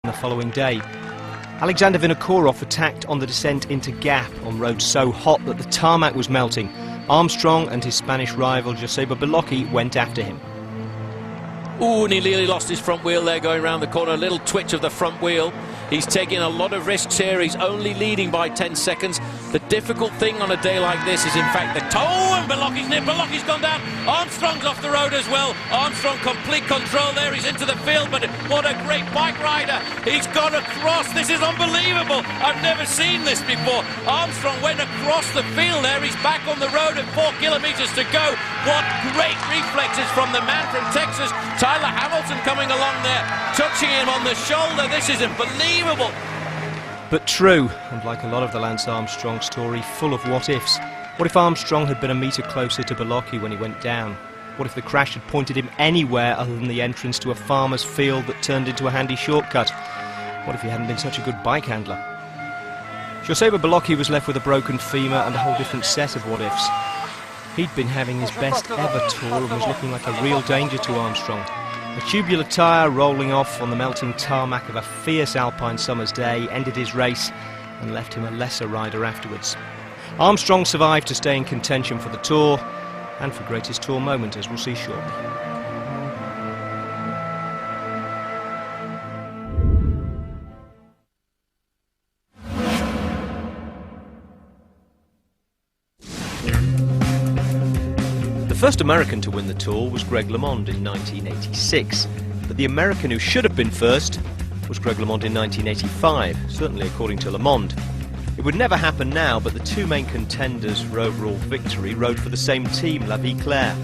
the following day. Alexander Vinokourov attacked on the descent into Gap on roads so hot that the tarmac was melting. Armstrong and his Spanish rival Joseba Bellocchi went after him. Ooh, and he nearly lost his front wheel there going round the corner. A little twitch of the front wheel. He's taking a lot of risks here. He's only leading by 10 seconds. The difficult thing on a day like this is, in fact, the toe, and Bellocchi's gone down. Armstrong's off the road as well. Armstrong, complete control there. He's into the field, but what a great bike rider. He's gone across. This is unbelievable. I've never seen this before. Armstrong went across the field there. He's back on the road at 4 kilometers to go. What great reflexes from the man from Texas. Tyler Hamilton coming along there, touching him on the shoulder. This is unbelievable. But true, and like a lot of the Lance Armstrong story, full of what-ifs. What if Armstrong had been a metre closer to Bellocchi when he went down? What if the crash had pointed him anywhere other than the entrance to a farmer's field that turned into a handy shortcut? What if he hadn't been such a good bike handler? Joseba Bellocchi was left with a broken femur and a whole different set of what-ifs. He'd been having his best ever tour and was looking like a real danger to Armstrong. A tubular tyre rolling off on the melting tarmac of a fierce alpine summer's day ended his race and left him a lesser rider afterwards. Armstrong survived to stay in contention for the Tour and for greatest Tour moment, as we'll see shortly. The first American to win the Tour was Greg LeMond in 1986, but the American who should have been first was Greg LeMond in 1985, certainly according to LeMond. It would never happen now, but the two main contenders for overall victory rode for the same team, La Vie Claire.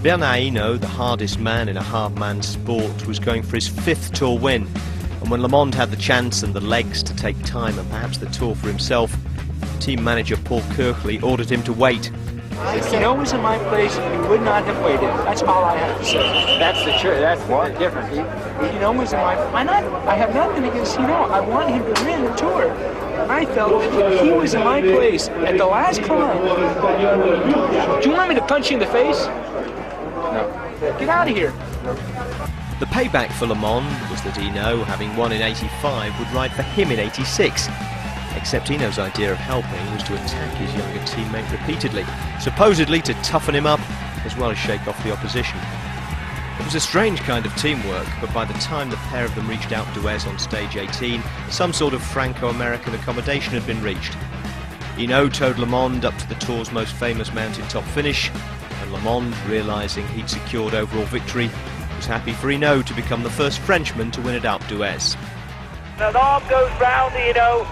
Bernard Hinault, the hardest man in a hard man's sport, was going for his 5th Tour win, and when LeMond had the chance and the legs to take time and perhaps the Tour for himself, team manager Paul Kirkley ordered him to wait. If Hinault was in my place, he would not have waited. That's all I have to say. That's the truth. That's the difference. Hinault was in my... I have nothing against Hinault. I want him to win the Tour. I felt that he was in my place at the last climb. Do you want me to punch you in the face? No. Get out of here. The payback for LeMond was that Hinault, having won in 85, would ride for him in 86. Except Hinault's idea of helping was to attack his younger teammate repeatedly, supposedly to toughen him up, as well as shake off the opposition. It was a strange kind of teamwork, but by the time the pair of them reached Alpe d'Huez on stage 18, some sort of Franco-American accommodation had been reached. Hinault towed LeMond up to the Tour's most famous mountain top finish, and LeMond, realising he'd secured overall victory, was happy for Hinault to become the first Frenchman to win at Alpe d'Huez. An arm goes round Hinault.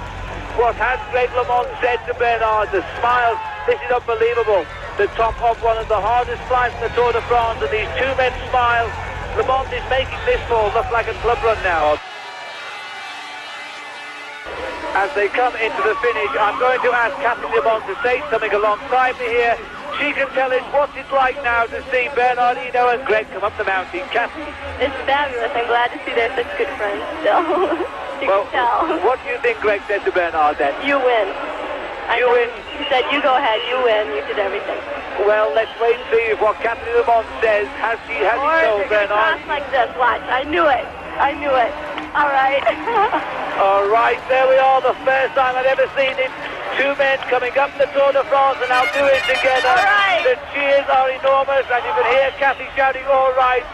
What has Greg LeMond said to Bernard? The smile, this is unbelievable. The top of one of the hardest climbs in the Tour de France, and these two men smile. LeMond is making this fall look like a club run now. As they come into the finish, I'm going to ask Cathy LeMond to say something alongside me here. She can tell us what it's like now to see Bernard Hinault and Greg come up the mountain. Cathy? It's fabulous. I'm glad to see they're such good friends still. Well, what do you think Greg said to Bernard then? You win. You win? He said, you go ahead, you win, you did everything. Well, let's wait and see if what Cathy LeMond says. Has he told Bernard? Cross like this, watch. I knew it. All right. All right, there we are, the first time I've ever seen it. Two men coming up the Tour de France and now doing it together. All right. The cheers are enormous, and you can hear Cathy shouting, all right.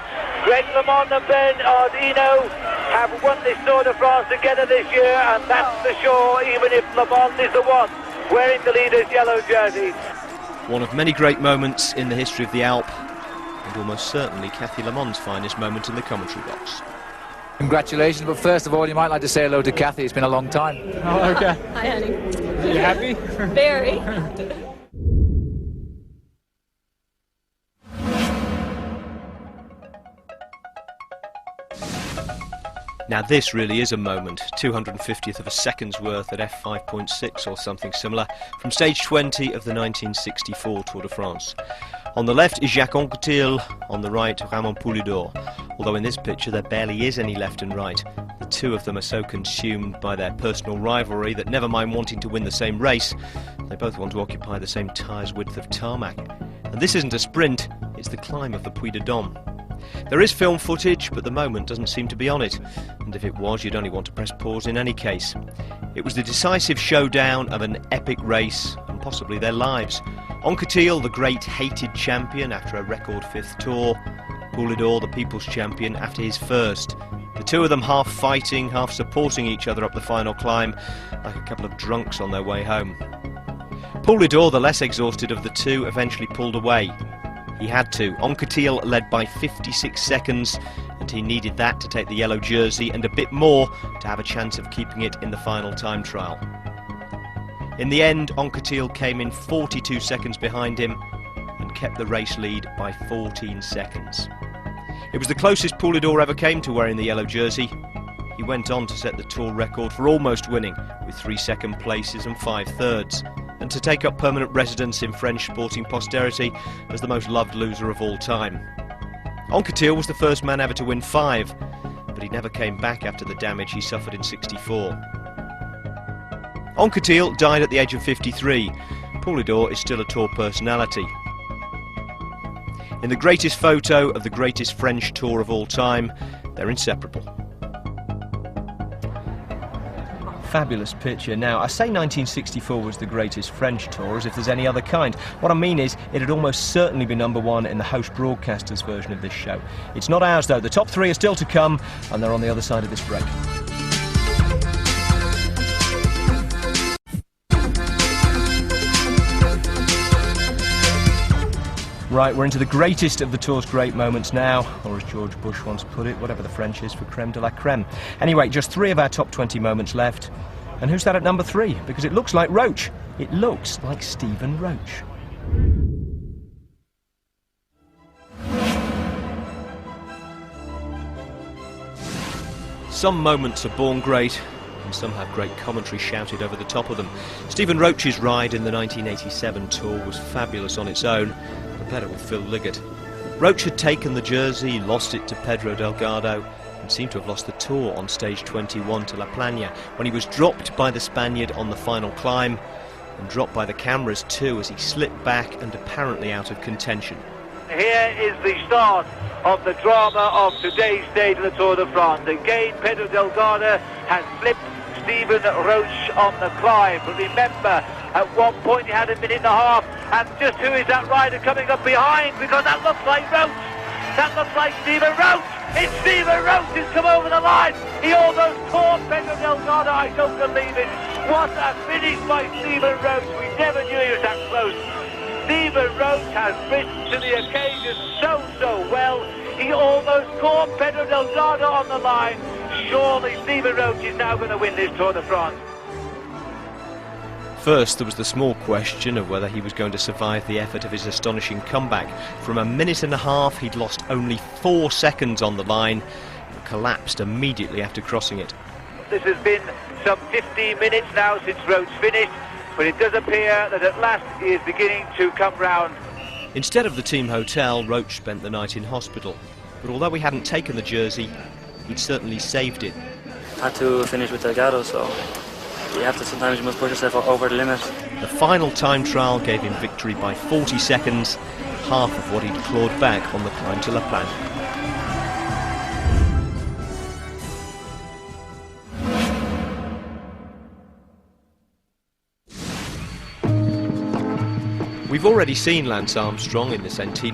Greg LeMond and Bernard Hinault have won this Tour de France together this year, and that's for sure, even if LeMond is the one wearing the leader's yellow jersey. One of many great moments in the history of the Alpe, and almost certainly Cathy LeMond's finest moment in the commentary box. Congratulations, but first of all, you might like to say hello to Cathy. It's been a long time. Oh, okay. Hi, honey. Are you happy? Very. Now this really is a moment, 250th of a second's worth at f5.6 or something similar, from stage 20 of the 1964 Tour de France. On the left is Jacques Anquetil, on the right Ramon Poulidor, although in this picture there barely is any left and right. The two of them are so consumed by their personal rivalry that never mind wanting to win the same race, they both want to occupy the same tyre's width of tarmac. And this isn't a sprint, it's the climb of the Puy de Dôme. There is film footage, but the moment doesn't seem to be on it. And if it was, you'd only want to press pause in any case. It was the decisive showdown of an epic race, and possibly their lives. Anquetil, the great hated champion after a record 5th tour. Poulidor, the people's champion after his first. The two of them half fighting, half supporting each other up the final climb, like a couple of drunks on their way home. Poulidor, the less exhausted of the two, eventually pulled away. He had to. Anquetil led by 56 seconds, and he needed that to take the yellow jersey and a bit more to have a chance of keeping it in the final time trial. In the end, Anquetil came in 42 seconds behind him and kept the race lead by 14 seconds. It was the closest Poulidor ever came to wearing the yellow jersey. He went on to set the Tour record for almost winning, with 3 second places and 5 thirds, and to take up permanent residence in French sporting posterity as the most loved loser of all time. Anquetil was the first man ever to win 5, but he never came back after the damage he suffered in '64. Anquetil died at the age of 53. Poulidor is still a Tour personality. In the greatest photo of the greatest French Tour of all time, they're inseparable. Fabulous picture. Now, I say 1964 was the greatest French tour as if there's any other kind. What I mean is, it'd almost certainly be #1 in the host broadcaster's version of this show. It's not ours, though. The top 3 are still to come, and they're on the other side of this break. Right, we're into the greatest of the Tour's great moments now, or as George Bush once put it, whatever the French is for creme de la creme. Anyway, just 3 of our top 20 moments left. And who's that at number 3? Because it looks like Roach. It looks like Stephen Roach. Some moments are born great, and some have great commentary shouted over the top of them. Stephen Roach's ride in the 1987 Tour was fabulous on its own, but better with Phil Liggett. Roach had taken the jersey, lost it to Pedro Delgado, and seemed to have lost the Tour on stage 21 to La Plana, when he was dropped by the Spaniard on the final climb, and dropped by the cameras too as he slipped back and apparently out of contention. Here is the start of the drama of today's stage of the Tour de France. Again, Pedro Delgado has flipped Stephen Roach on the climb. But remember, at one point he had 1.5 minutes, and just who is that rider coming up behind? Because that looks like Roach. That looks like Stephen Roach. It's Stephen Roach who's come over the line. He almost caught Pedro Delgado. I don't believe it. What a finish by Stephen Roach. We never knew he was that close. Stephen Roach has risen to the occasion so well. He almost caught Pedro Delgado on the line. Surely Stephen Roach is now going to win this Tour de France. First, there was the small question of whether he was going to survive the effort of his astonishing comeback. From 1.5 minutes, he'd lost only 4 seconds on the line and collapsed immediately after crossing it. This has been some 15 minutes now since Roach finished, but it does appear that at last he is beginning to come round. Instead of the team hotel, Roach spent the night in hospital. But although he hadn't taken the jersey, he'd certainly saved it. Had to finish with Delgado, so you have to, sometimes you must push yourself over the limit. The final time trial gave him victory by 40 seconds, half of what he'd clawed back on the climb to La Plana. We've already seen Lance Armstrong in the Centennial